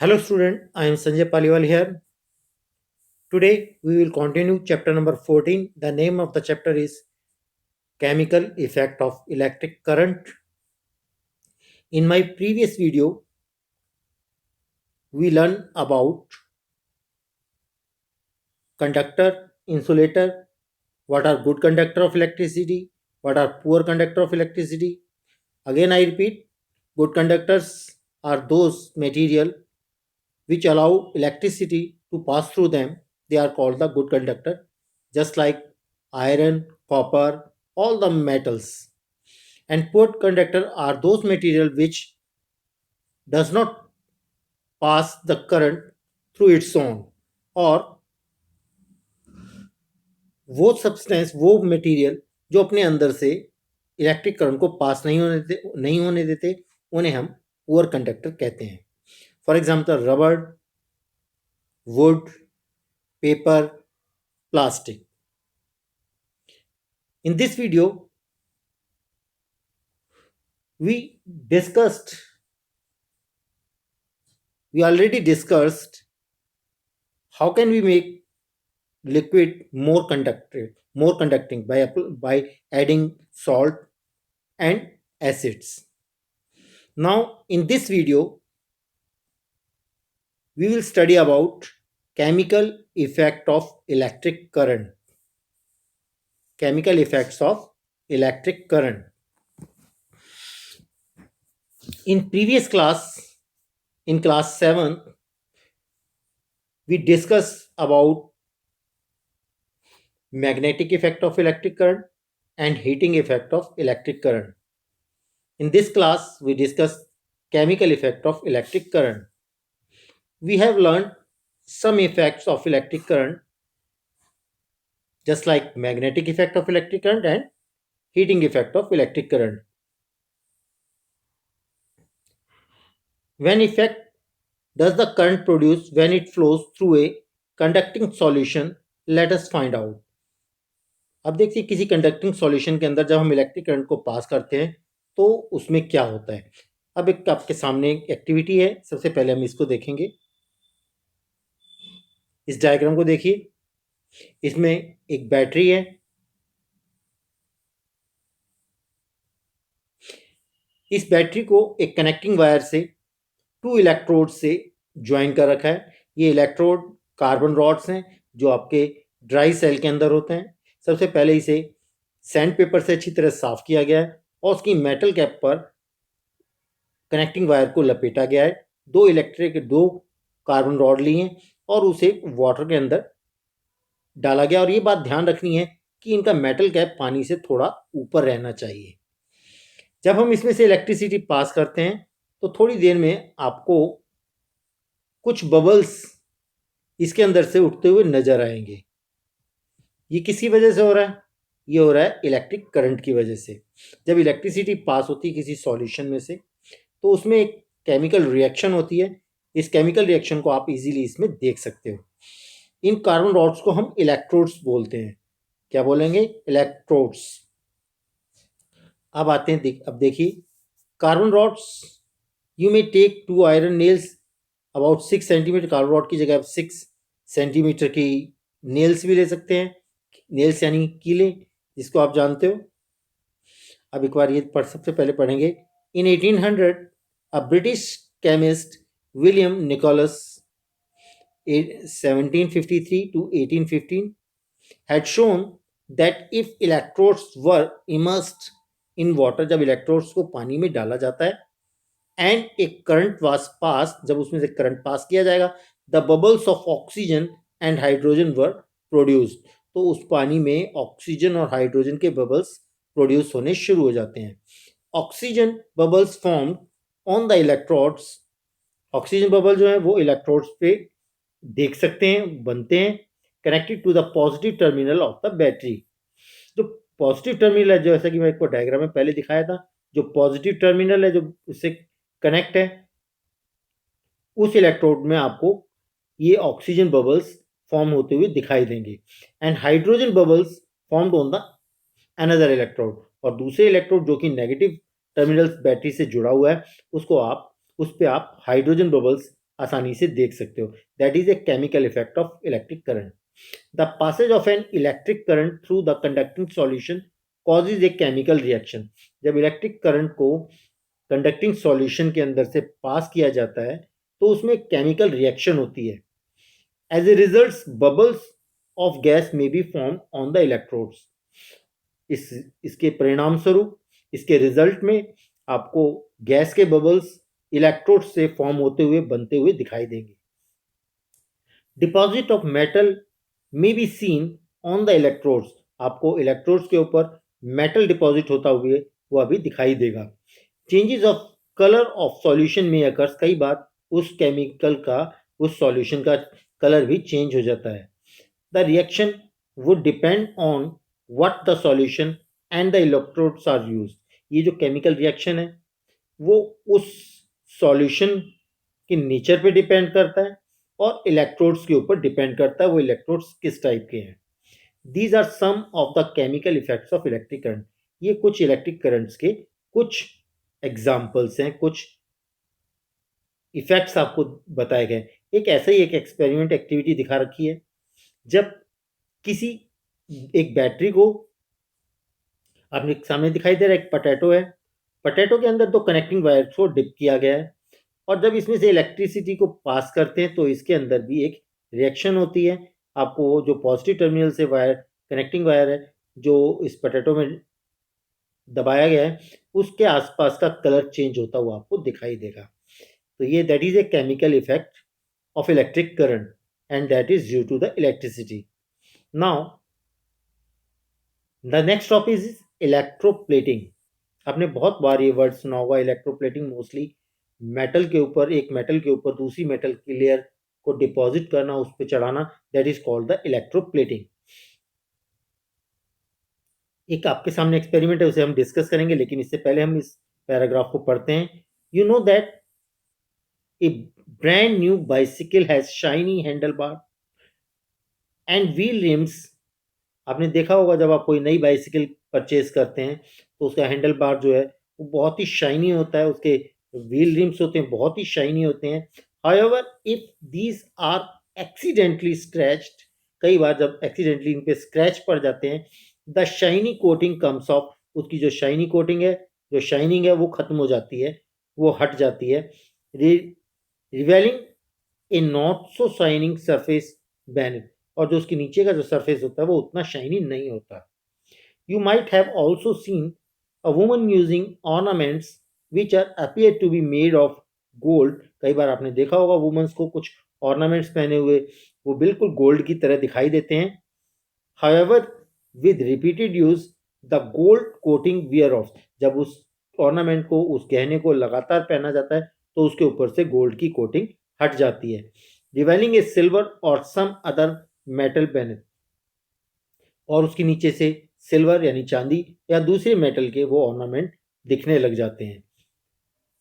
Hello student, I am Sanjay Paliwal here. Today we will continue chapter number 14. The name of the chapter is Chemical Effect of Electric Current. In my previous video, we learned about conductor, insulator, what are good conductor of electricity, what are poor conductor of electricity. Again I repeat, good conductors are those material which allow electricity to pass through them. They are called the good conductor, just like iron, copper, all the metals. And poor conductor are those material which does not pass the current through its own, और वो substance, वो material जो अपने अंदर से electric current को पास नहीं होने देते उन्हें हम पुअर कंडक्टर कहते हैं. For example rubber, would, paper, plastic. In this video, we already discussed how can we make liquid more conducting by adding salt and acids. Now, in this video, we will study about chemical effect of electric current. Chemical effects of electric current. In previous class, in class 7, we discussed about magnetic effect of electric current and heating effect of electric current. In this class, we discuss chemical effect of electric current. We have learned some effects of electric current, just like magnetic effect of electric current and heating effect of electric current. When effect does the current produce when it flows through a conducting solution? Let us find out. अब देखिए, किसी conducting solution के अंदर जब हम electric current को पास करते हैं तो उसमें क्या होता है. अब एक आपके सामने एक एक्टिविटी है. सबसे पहले हम इसको देखेंगे. इस डायग्राम को देखिए. इसमें एक बैटरी है. इस बैटरी को एक कनेक्टिंग वायर से 2 इलेक्ट्रोड से ज्वाइन कर रखा है. ये इलेक्ट्रोड कार्बन रॉड्स हैं जो आपके ड्राई सेल के अंदर होते हैं. सबसे पहले इसे सैंड पेपर से अच्छी तरह साफ किया गया है और उसकी मेटल कैप पर कनेक्टिंग वायर को लपेटा गया है. 2 कार्बन रॉड लिए और उसे वाटर के अंदर डाला गया. और ये बात ध्यान रखनी है कि इनका मेटल कैप पानी से थोड़ा ऊपर रहना चाहिए. जब हम इसमें से इलेक्ट्रिसिटी पास करते हैं तो थोड़ी देर में आपको कुछ बबल्स इसके अंदर से उठते हुए नजर आएंगे. ये किसकी वजह से हो रहा है? ये हो रहा है इलेक्ट्रिक करंट की वजह से. जब इलेक्ट्रिसिटी पास होती है किसी सॉल्यूशन में से तो उसमें एक केमिकल रिएक्शन होती है. इस केमिकल रिएक्शन को आप इजीली इसमें देख सकते हो. इन कार्बन रॉड्स को हम इलेक्ट्रोड्स बोलते हैं. क्या बोलेंगे? इलेक्ट्रोड्स. अब आते हैं, अब देखिए, carbon rods. You may take 2 iron nails about 6 centimetre. Carbon rod की जगह आप 6 सेंटीमीटर की नेल्स भी ले सकते हैं. नेल्स यानी कीले, जिसको आप जानते हो. अब एक बार ये सबसे पहले पढ़ेंगे. In 1800 a British chemist William Nicholas 1753 to 1815 had shown that if electrodes were immersed in water, जब इलेक्ट्रोड्स को पानी में डाला जाता है, एंड ए करंट वाज पास, जब उसमें से करंट पास किया जाएगा, the bubbles of oxygen and hydrogen were produced. तो उस पानी में ऑक्सीजन और हाइड्रोजन के बबल्स प्रोड्यूस होने शुरू हो जाते हैं. Oxygen bubbles form on the electrodes. Oxygen bubble जो है वो इलेक्ट्रोड्स पे देख सकते हैं, बनते हैं. Connected to the positive terminal of the battery. जो पॉजिटिव टर्मिनल है, जैसा कि मैं आपको डायग्राम में पहले दिखाया था, जो पॉजिटिव टर्मिनल है जो उससे कनेक्ट है, उस इलेक्ट्रोड में आपको ये ऑक्सीजन बबल्स फॉर्म होते हुए दिखाई देंगे. And hydrogen bubbles formed on the another electrode. और दूसरे इलेक्ट्रोड जो कि नेगेटिव टर्मिनल बैटरी से जुड़ा हुआ है, उस पे आप हाइड्रोजन बबल्स आसानी से देख सकते हो। That is a chemical effect of electric current. The passage of an electric current through the conducting solution causes a chemical reaction. जब इलेक्ट्रिक करंट को कंडक्टिंग सॉल्यूशन के अंदर से पास किया जाता है तो उसमें केमिकल रिएक्शन होती है। As a result bubbles of gas may be form on the electrodes. इसके परिणाम स्वरूप, इसके रिजल्ट में आपको गैस के बबल्स इलेक्ट्रोड से फॉर्म होते हुए, बनते हुए दिखाई देंगे। Deposit of metal may be seen on the electrodes. आपको इलेक्ट्रोड्स के ऊपर मेटल डिपॉजिट होता हुए वो अभी दिखाई देगा। Changes of colour of solution में अकर्स। कई बार उस केमिकल का, उस सॉल्यूशन का कलर भी चेंज हो जाता है। The reaction would depend on what the solution and the electrodes are used. ये जो केमिकल रिएक्शन है वो उस सॉल्यूशन के नेचर पे डिपेंड करता है और इलेक्ट्रोड्स के ऊपर डिपेंड करता है वो इलेक्ट्रोड्स किस टाइप के हैं। These are some of the chemical effects of electric current. ये कुछ इलेक्ट्रिक करंट्स के कुछ एग्जाम्पल्स हैं, कुछ इफेक्ट्स आपको बताए गए। एक ऐसा ही एक एक्सपेरिमेंट एक्टिविटी दिखा रखी है। जब किसी एक बैटरी को, आपने सामने दिखाई दे रहा है एक पोटैटो है, पोटैटो के अंदर दो कनेक्टिंग वायर को डिप किया गया है और जब इसमें से इलेक्ट्रिसिटी को पास करते हैं तो इसके अंदर भी एक रिएक्शन होती है। आपको जो पॉजिटिव टर्मिनल से वायर, कनेक्टिंग वायर है जो इस पोटैटो में दबाया गया है, उसके आसपास का कलर चेंज होता हुआ आपको दिखाई देगा। तो ये that is a chemical effect of electric current and that is due to the electricity. Now the next topic is electroplating. आपने बहुत बार ये वर्ड सुना होगा इलेक्ट्रोप्लेटिंग। मोस्टली मेटल के ऊपर, एक मेटल के ऊपर दूसरी मेटल की लेयर को डिपॉजिट करना, उस पर चढ़ाना, that is called the electroplating. एक आपके सामने एक्सपेरिमेंट है, उसे हम डिस्कस करेंगे, लेकिन इससे पहले हम इस पैराग्राफ को पढ़ते हैं। You know that A brand new bicycle has shiny handle bar and wheel RIMS. आपने देखा होगा जब आप कोई नई बाइसिकल परचेज करते हैं तो उसका हैंडल बार जो है वो बहुत ही शाइनी होता है, उसके व्हील रिम्स होते हैं बहुत ही शाइनी होते हैं। However if these are accidentally scratched, कई बार जब एक्सीडेंटली इन पे स्क्रैच पड़ जाते हैं, the shiny coating comes of. उसकी जो शाइनी कोटिंग है, जो शाइनिंग है वो खत्म हो जाती है, वो हट जाती है, revealing A not so shining surface beneath. और जो उसके नीचे का जो सरफेस होता है वो उतना शाइनी नहीं होता। You might have also seen a woman using ornaments which are appear to be made of gold. कई बार आपने देखा होगा वुमेन्स को कुछ ऑर्नामेंट्स पहने हुए, वो बिल्कुल गोल्ड की तरह दिखाई देते हैं। However with repeated use the gold coating wear off. जब उस ऑर्नामेंट को, उस गहने को लगातार पहना जाता है तो उसके ऊपर से गोल्ड की कोटिंग हट जाती है। रिवेलिंग ए सिल्वर और सम अदर मेटल बेनिथ। और उसके नीचे से सिल्वर यानी चांदी या दूसरे मेटल के वो ऑर्नामेंट दिखने लग जाते हैं।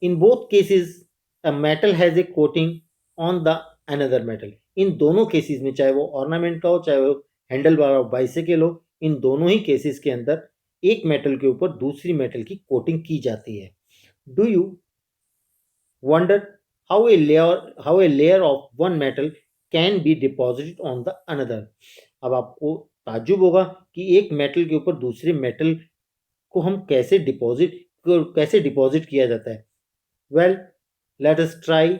In both cases a metal has a coating on the another metal. इन दोनों केसेस में, चाहे वो ऑर्नामेंट का हो चाहे वो हैंडल बार ऑफ बाइसिकल हो, इन दोनों ही केसेस के अंदर एक मेटल के ऊपर दूसरी मेटल की कोटिंग की जाती है। Do you wonder how a layer of one metal can be deposited on the another? अब आपको ताज्जुब होगा कि एक मेटल के ऊपर दूसरे मेटल को हम कैसे डिपॉजिट किया जाता है। Well, let us try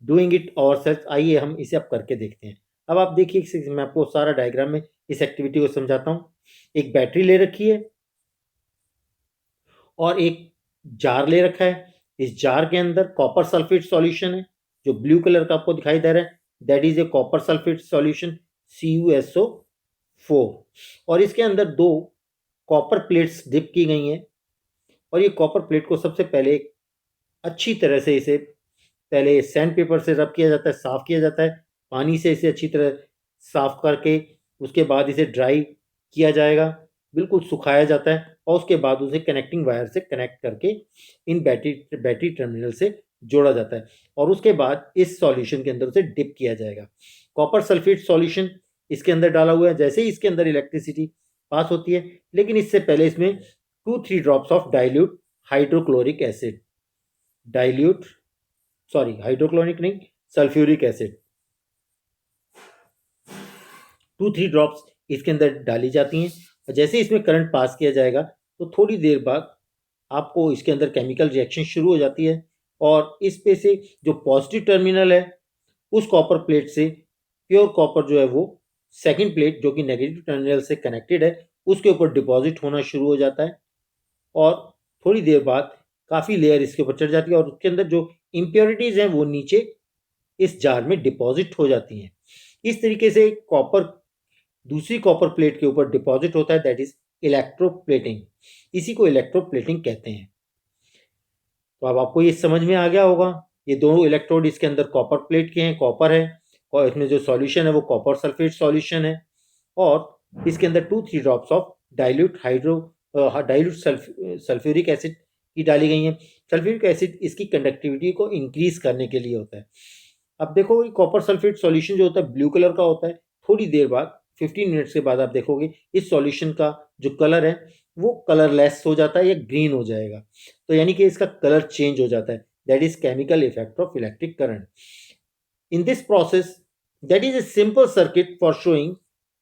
doing it ourselves. आइए हम इसे अब करके देखते हैं। अब आप देखिए, मैं आपको सारा डायग्राम में इस एक्टिविटी को समझाता हूँ। एक बैटरी ले रखी है और एक जार ले रखा है। इस जार के अंदर कॉपर सल्फेट सॉल्यूशन है, जो ब्लू कलर का आपको दिखाई दे रहा है, that is A copper sulphate solution CuSO4। और इसके अंदर दो कॉपर प्लेट्स डिप की गई हैं और ये कॉपर प्लेट को सबसे पहले अच्छी तरह से इसे पहले सैंड पेपर से रब किया जाता है, साफ किया जाता है, पानी से इसे अच्छी तरह साफ करके उसके बाद इसे ड्राई किया जाएगा, बिल्कुल सुखाया जाता है और उसके बाद उसे कनेक्टिंग वायर से कनेक्ट करके इन बैटरी टर्मिनल से जोड़ा जाता है और उसके बाद इस सॉल्यूशन के अंदर उसे डिप किया जाएगा। कॉपर सल्फेट सॉल्यूशन इसके अंदर डाला हुआ है। जैसे ही इसके अंदर इलेक्ट्रिसिटी पास होती है, लेकिन इससे पहले इसमें 2-3 drops of dilute hydrochloric acid, dilute sorry hydrochloric नहीं, सल्फ्यूरिक एसिड, 2-3 ड्रॉप्स इसके अंदर डाली जाती हैं और जैसे इसमें करंट पास किया जाएगा तो थोड़ी देर बाद आपको इसके अंदर केमिकल रिएक्शन शुरू हो जाती है और इस पे से जो पॉजिटिव टर्मिनल है उस कॉपर प्लेट से प्योर कॉपर जो है वो सेकंड प्लेट जो कि नेगेटिव टर्मिनल से कनेक्टेड है उसके ऊपर डिपॉजिट होना शुरू हो जाता है और थोड़ी देर बाद काफ़ी लेयर इसके ऊपर चढ़ जाती है और उसके अंदर जो इम्प्योरिटीज़ हैं वो नीचे इस जार में डिपॉजिट हो जाती हैं। इस तरीके से कॉपर दूसरी कॉपर प्लेट के ऊपर डिपॉजिट होता है, दैट इज इलेक्ट्रोप्लेटिंग। इसी को इलेक्ट्रोप्लेटिंग कहते हैं। तो अब आपको ये समझ में आ गया होगा, ये दोनों इलेक्ट्रोड इसके अंदर कॉपर प्लेट के हैं, कॉपर है और इसमें जो सॉल्यूशन है वो कॉपर सल्फेट सॉल्यूशन है और इसके अंदर 2-3 drops of dilute sulphuric acid की डाली गई हैं। सल्फ्यूरिक एसिड इसकी कंडक्टिविटी को इंक्रीज करने के लिए होता है। अब देखो कॉपर सल्फेट सॉल्यूशन जो होता है ब्लू कलर का होता है, थोड़ी देर बाद 15 मिनट्स के बाद आप देखोगे इस सॉल्यूशन का जो कलर है वो कलरलेस हो जाता है या ग्रीन हो जाएगा, तो यानी कि इसका कलर चेंज हो जाता है, that is chemical effect of electric current. In this process that is a simple circuit for showing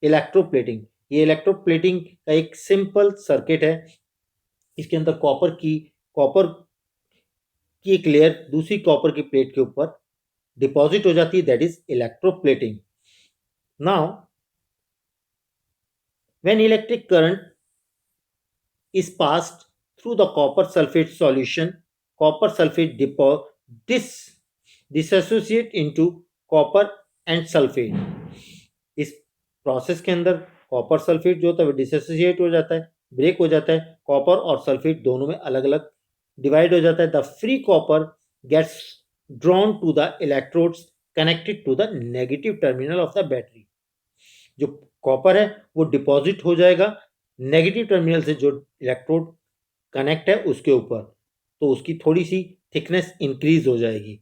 electroplating. ये इलेक्ट्रोप्लेटिंग का एक सिंपल सर्किट है। इसके अंदर कॉपर की एक लेयर दूसरी कॉपर की प्लेट के ऊपर डिपॉजिट हो जाती है, that is electroplating. Now when electric current is passed through the copper sulfate solution, copper sulfate disassociate into copper and sulfate। इस प्रोसेस के अंदर कॉपर सल्फेट जो होता है वो डिसोसिएट हो जाता है, ब्रेक हो जाता है, कॉपर और सल्फेट दोनों में अलग अलग डिवाइड हो जाता है। The free copper gets drawn to the electrodes connected to the negative terminal of the battery. जो कॉपर है वो डिपॉजिट हो जाएगा नेगेटिव टर्मिनल से जो इलेक्ट्रोड कनेक्ट है उसके ऊपर, तो उसकी थोड़ी सी थिकनेस इंक्रीज हो जाएगी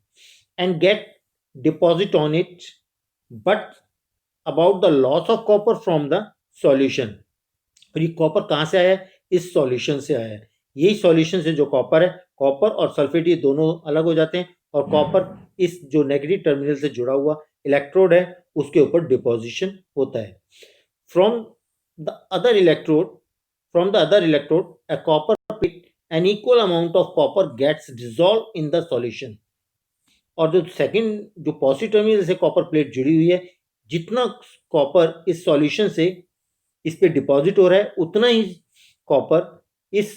and get deposit on it, but about the loss of copper from the solution. और ये कॉपर कहाँ से आया है? इस सॉल्यूशन से आया है। यही सॉल्यूशन से जो कॉपर है, कॉपर और सल्फेट ये दोनों अलग हो जाते हैं और कॉपर इस जो नेगेटिव टर्मिनल से जुड़ा हुआ इलेक्ट्रोड है उसके ऊपर डिपोजिशन होता है। From the other electrode a copper plate an equal amount of copper gets dissolved in the solution। और जो सेकंड जो पॉजिटिव टर्मिनल से कॉपर प्लेट जुड़ी हुई है, जितना कॉपर इस सॉल्यूशन से इस पे डिपॉजिट हो रहा है उतना ही कॉपर इस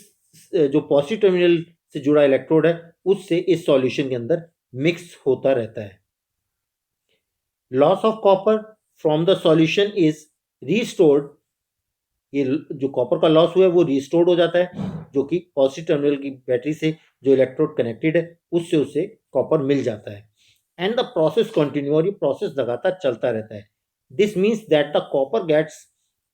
जो पॉजिटिव टर्मिनल से जुड़ा इलेक्ट्रोड है उससे इस सॉल्यूशन के अंदर मिक्स होता रहता है। Loss of copper from the solution is restored. ये जो कॉपर का लॉस हुआ है वो रिस्टोर्ड हो जाता है, जो कि पॉजिटिव टर्मिनल की बैटरी से जो इलेक्ट्रोड कनेक्टेड है उससे उसे कॉपर मिल जाता है एंड द प्रोसेस कंटिन्यू। और ये प्रोसेस लगातार चलता रहता है। This means that the copper gets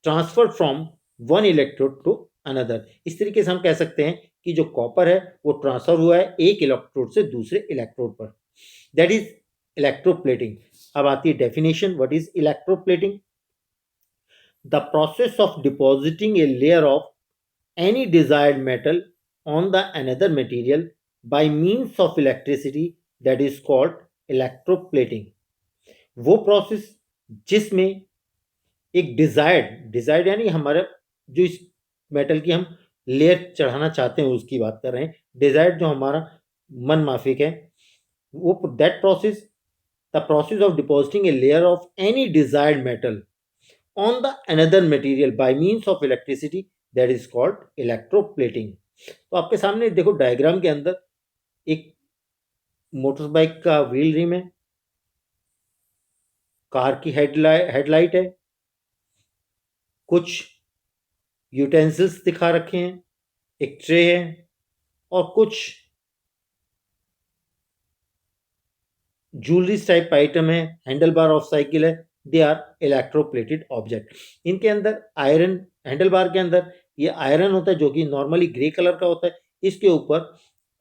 transfer from one electrode to another. इस तरीके से हम कह सकते हैं कि जो कॉपर है वो ट्रांसफर हुआ है एक इलेक्ट्रोड से दूसरे इलेक्ट्रोड पर, दैट इज इलेक्ट्रोप्लेटिंग। अब आती है definition, what is electroplating? The process of depositing a layer of any desired metal on the another material by means of electricity, that is called electroplating। वो process जिसमें एक desired यानी हमारा जो इस मेटल की हम लेयर चढ़ाना चाहते हैं उसकी बात कर रहे हैं, डिजायर्ड जो हमारा मन माफिक है वो that process, the process of depositing a layer of any desired metal on the another material by means of electricity, that is called electroplating। तो आपके सामने देखो डायग्राम के अंदर एक मोटरबाइक का व्हील रिम है, कार की हेडलाइट है, कुछ यूटेंसिल्स दिखा रखे हैं, एक ट्रे है और कुछ ज्वेलरी टाइप आइटम है, हैंडल बार ऑफ साइकिल है, दे आर इलेक्ट्रोप्लेटेड ऑब्जेक्ट। इनके अंदर आयरन, हैंडल बार के अंदर ये आयरन होता है जो कि नॉर्मली ग्रे कलर का होता है। इसके ऊपर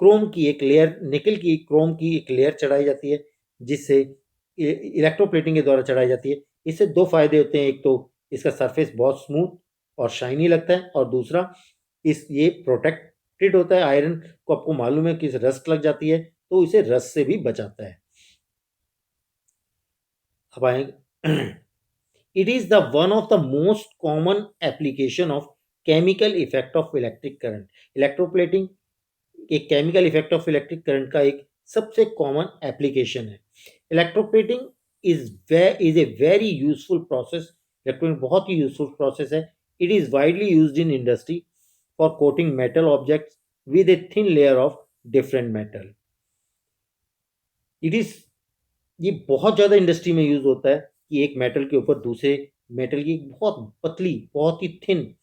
क्रोम की एक लेयर, निकल की क्रोम की एक लेयर चढ़ाई जाती है जिससे इलेक्ट्रोप्लेटिंग के द्वारा चढ़ाई जाती है। इससे दो फायदे होते हैं, एक तो इसका सरफेस बहुत स्मूथ और शाइनी लगता है और दूसरा ये प्रोटेक्टेड होता है। आयरन को आपको मालूम है कि रस्ट लग जाती है तो इसे रस्ट से भी बचाता है। अब आएंगे, it is the one of the most common application of chemical effect of electric current. Electroplating एक chemical effect of electric current का एक सबसे कॉमन एप्लीकेशन है। Electroplating is a very useful process. Electroplating बहुत ही यूजफुल प्रोसेस है। It is widely used in industry for coating metal objects with a thin layer of different metal. It is ये बहुत ज़्यादा इंडस्ट्री में use होता है कि एक मेटल के ऊपर दूसरे मेटल की बहुत पतली, बहुत ही थिन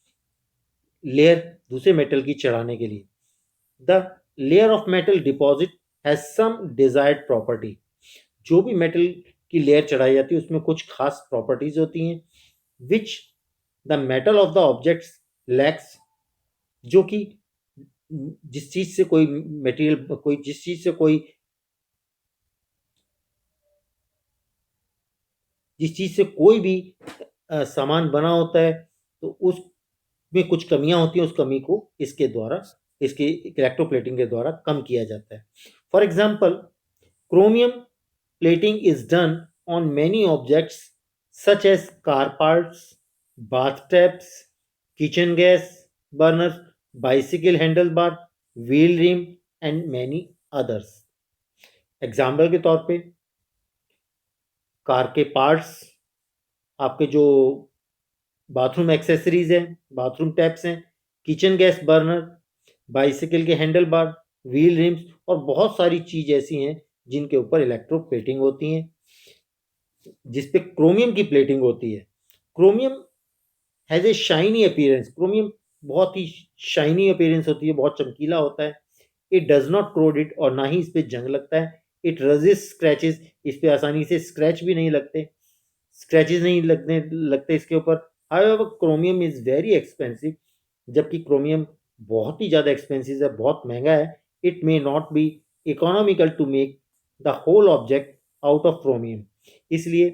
लेयर दूसरे मेटल की चढ़ाने के लिए। The layer of metal deposit has some desired property. जो भी मेटल की लेयर चढ़ाई जाती है उसमें कुछ खास प्रॉपर्टीज होती हैं which the metal of the objects lakhs, जो कि जिस चीज से कोई मटेरियल जिस चीज से कोई भी सामान बना होता है तो उसमें कुछ कमियां होती हैं, उस कमी को इसके इलेक्ट्रोप्लेटिंग के द्वारा कम किया जाता है। For example, chromium plating is done on many objects such as car parts, bath taps, kitchen gas burners, bicycle handle bar, wheel rim and many others. Example के तौर पे कार के पार्ट्स, आपके जो बाथरूम एक्सेसरीज हैं, bathroom taps हैं, kitchen gas burner, bicycle के handle bar, wheel rims और बहुत सारी चीज ऐसी हैं जिनके ऊपर इलेक्ट्रो प्लेटिंग होती हैं, जिसपे क्रोमियम की प्लेटिंग होती है। Chromium has a shiny appearance. Chromium बहुत ही शाइनी अपीयरेंस होती है, बहुत चमकीला होता है। इट डज नॉट क्रोड और ना ही इस पे जंग लगता है। इट रेजिस्ट स्क्रैचेस, इस पे आसानी से स्क्रैच भी नहीं लगते, स्क्रैचेस नहीं लगते इसके ऊपर। However chromium is very expensive, जबकि क्रोमियम बहुत ही ज़्यादा एक्सपेंसिव है, बहुत महंगा है। It may not be economical to make the whole object out of chromium. इसलिए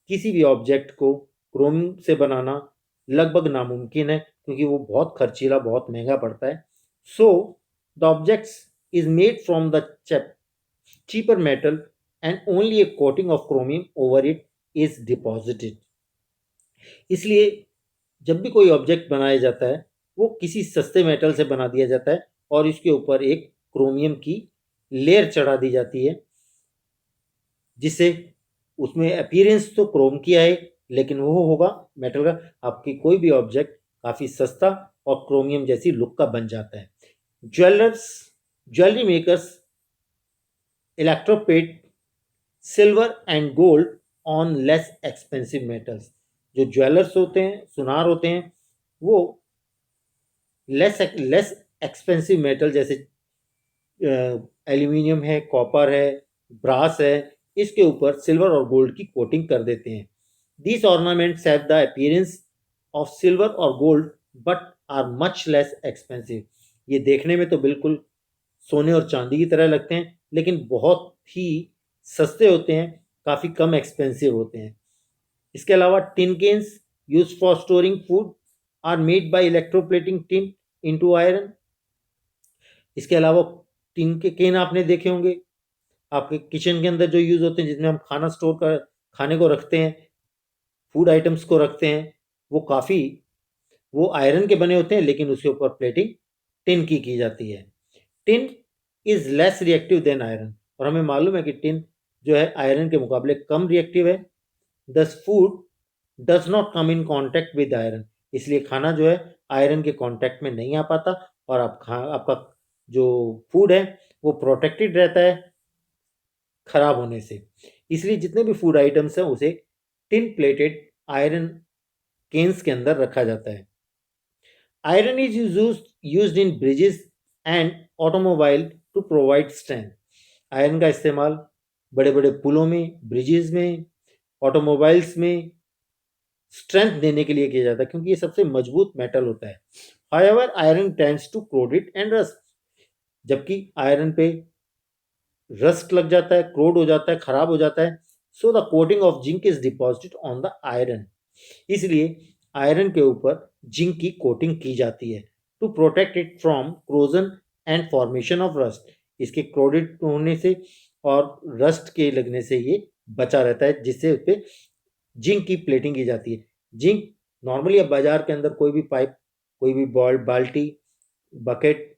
किसी भी ऑब्जेक्ट को क्रोमियम से बनाना लगभग नामुमकिन है, क्योंकि वो बहुत खर्चीला, बहुत महंगा पड़ता है। So the objects is made from the cheaper metal and only a coating of chromium over it is deposited. इसलिए जब भी कोई ऑब्जेक्ट बनाया जाता है वो किसी सस्ते मेटल से बना दिया जाता है और इसके ऊपर एक क्रोमियम की लेयर चढ़ा दी जाती है, जिससे उसमें अपीयरेंस तो क्रोम की आए लेकिन वो होगा मेटल का। आपकी कोई भी ऑब्जेक्ट काफ़ी सस्ता और क्रोमियम जैसी लुक का बन जाता है। Jewellery makers electroplate silver and gold on less expensive metals. जो ज्वेलर्स होते हैं, सुनार होते हैं, वो लेस एक्सपेंसिव मेटल जैसे एल्यूमिनियम है, कॉपर है, ब्रास है, इसके ऊपर सिल्वर और गोल्ड की कोटिंग कर देते हैं। These ornaments have the appearance of silver और gold but are much less expensive. ये देखने में तो बिल्कुल सोने और चांदी की तरह लगते हैं, लेकिन बहुत ही सस्ते होते हैं, काफ़ी कम एक्सपेंसिव होते हैं। इसके अलावा tin cans use for storing food are made by electroplating tin into iron. इसके अलावा टिन के केन आपने देखे होंगे आपके किचन के अंदर जो यूज होते हैं, जिसमें हम खाने को रखते हैं, फूड आइटम्स को रखते हैं, वो आयरन के बने होते हैं, लेकिन उसके ऊपर प्लेटिंग टिन की जाती है। Tin is less reactive than iron, और हमें मालूम है कि टिन जो है आयरन के मुकाबले कम रिएक्टिव है। दस food does not come in contact with iron, इसलिए खाना जो है आयरन के कॉन्टैक्ट में नहीं आ पाता और आपका जो फूड है वो प्रोटेक्टेड रहता है खराब होने से। इसलिए जितने भी फूड आइटम्स हैं उसे टिन प्लेटेड आयरन केन्स के अंदर रखा जाता है। Iron is used in bridges and automobile to provide strength. Iron का इस्तेमाल बड़े बड़े पुलों में, ब्रिजेस में, ऑटोमोबाइल्स में स्ट्रेंथ देने के लिए किया जाता है, क्योंकि ये सबसे मजबूत मेटल होता है। However iron tends to corrode and rust, जबकि आयरन पे रस्ट लग जाता है, क्रोड हो जाता है, खराब हो जाता है। So the coating of zinc is deposited on the iron, इसलिए आयरन के ऊपर जिंक की कोटिंग की जाती है to protect it from corrosion and formation of rust. इसके क्रोडेड होने से और रस्ट के लगने से ये बचा रहता है, जिससे उस पर जिंक की प्लेटिंग की जाती है। जिंक नॉर्मली आप बाजार के अंदर कोई भी पाइप, कोई भी बाल्टी, बकेट,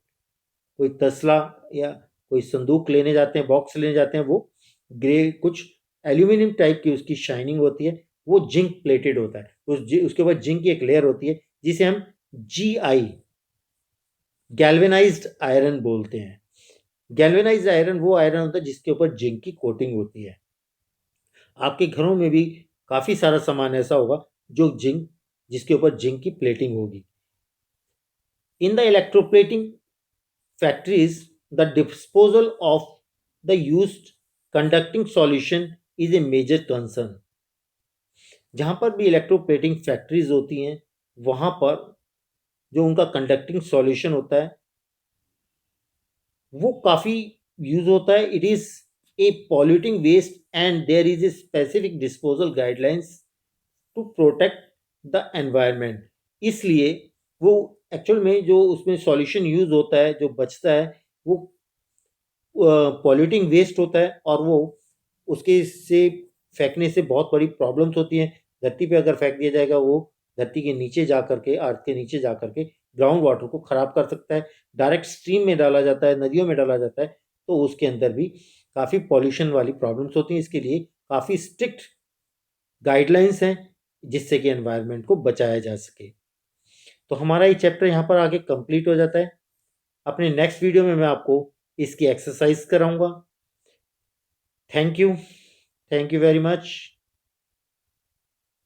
कोई तसला या कोई संदूक लेने जाते हैं, बॉक्स लेने जाते हैं, वो ग्रे कुछ एल्यूमिनियम टाइप की उसकी शाइनिंग होती है, वो जिंक प्लेटेड होता है। उसके बाद जिंक की एक लेयर होती है जिसे हम GI गैल्वेनाइज्ड आयरन बोलते हैं। गैल्वेनाइज्ड आयरन वो आयरन होता है जिसके ऊपर जिंक की कोटिंग होती है। आपके घरों में भी काफी सारा सामान ऐसा होगा जो जिसके ऊपर जिंक की प्लेटिंग होगी। In the electroplating factories, the disposal of the used conducting solution is a major concern. जहां पर भी इलेक्ट्रोप्लेटिंग फैक्ट्रीज होती हैं, वहां पर जो उनका कंडक्टिंग सॉल्यूशन होता है वो काफ़ी यूज होता है। It is a polluting waste and there is a specific disposal guidelines to protect the environment. इसलिए वो एक्चुअल में जो उसमें सॉल्यूशन यूज होता है, जो बचता है, वो पॉल्यूटिंग वेस्ट होता है और वो उसके से फेंकने से बहुत बड़ी प्रॉब्लम्स होती हैं। धरती पे अगर फेंक दिया जाएगा, वो धरती के नीचे जा करके, अर्थ के नीचे जा करके ग्राउंड वाटर को ख़राब कर सकता है। डायरेक्ट स्ट्रीम में डाला जाता है, नदियों में डाला जाता है, तो उसके अंदर भी काफ़ी पॉल्यूशन वाली प्रॉब्लम्स होती हैं। इसके लिए काफ़ी स्ट्रिक्ट गाइडलाइंस हैं जिससे कि एनवायरनमेंट को बचाया जा सके। तो हमारा ये चैप्टर यहाँ पर आगे कंप्लीट हो जाता है। अपने नेक्स्ट वीडियो में मैं आपको इसकी एक्सरसाइज कराऊंगा। Thank you very much.